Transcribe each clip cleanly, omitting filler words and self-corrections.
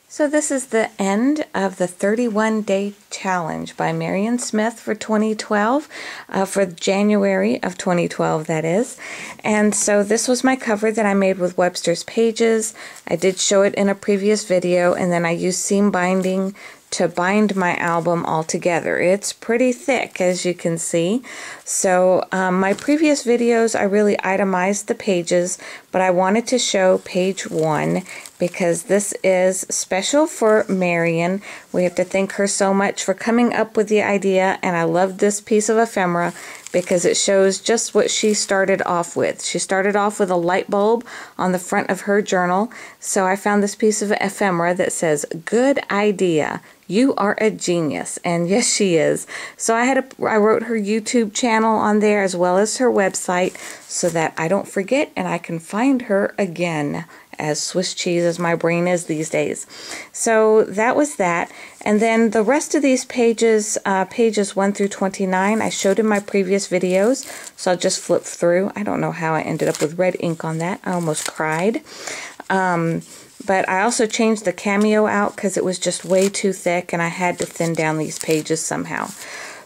So this is the end of the 31-day challenge by Marion Smith for 2012, for January of 2012, that is. And so this was my cover that I made with Webster's Pages. I did show it in a previous video, and then I used seam binding to bind my album all together. It's pretty thick, as you can see. So my previous videos, I really itemized the pages, but I wanted to show page 1 because this is special for Marion. We have to thank her so much for coming up with the idea, and I love this piece of ephemera because it shows just what she started off with. She started off with a light bulb on the front of her journal, so I found this piece of ephemera that says, "Good idea. You are a genius." And yes, she is. So I wrote her YouTube channel on there as well as her website so that I don't forget and I can find her again, as Swiss cheese as my brain is these days. So that was that. And then the rest of these pages, pages 1 through 29, I showed in my previous videos. So I'll just flip through. I don't know how I ended up with red ink on that. I almost cried. But I also changed the cameo out because it was just way too thick and I had to thin down these pages somehow.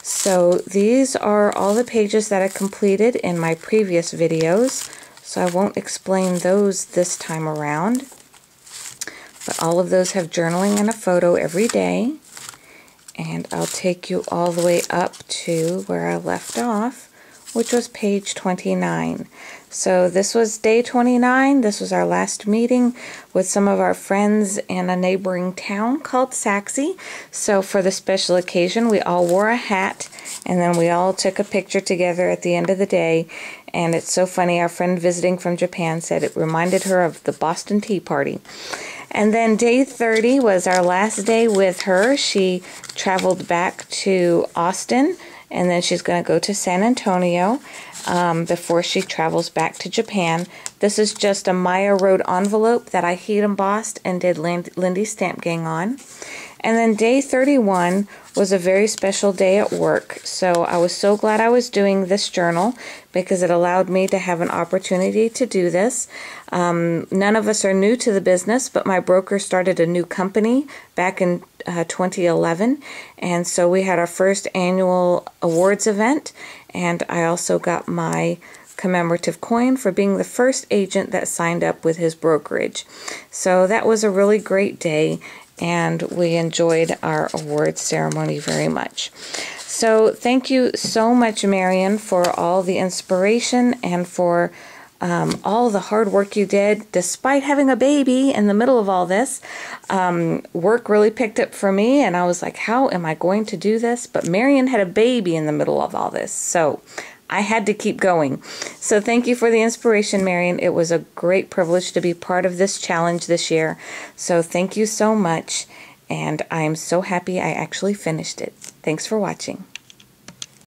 So these are all the pages that I completed in my previous videos. So I won't explain those this time around. But all of those have journaling and a photo every day. And I'll take you all the way up to where I left off, which was page 29. So this was day 29. This was our last meeting with some of our friends in a neighboring town called Saxe. So for the special occasion, we all wore a hat, and then we all took a picture together at the end of the day. And it's so funny, our friend visiting from Japan said it reminded her of the Boston Tea Party. And then day 30 was our last day with her. She traveled back to Austin, and then she's going to go to San Antonio before she travels back to Japan. This is just a Maya Road envelope that I heat embossed and did Lindy Stamp Gang on. And then day 31 was a very special day at work. So I was so glad I was doing this journal because it allowed me to have an opportunity to do this. None of us are new to the business, but my broker started a new company back in 2011. And so we had our first annual awards event, and I also got my commemorative coin for being the first agent that signed up with his brokerage. So that was a really great day, and we enjoyed our awards ceremony very much. So thank you so much, Marion, for all the inspiration and for all the hard work you did. Despite having a baby in the middle of all this, work really picked up for me, and I was like, how am I going to do this? But Marion had a baby in the middle of all this, so I had to keep going. So thank you for the inspiration, Marion. It was a great privilege to be part of this challenge this year. So thank you so much, and I am so happy I actually finished it. Thanks for watching.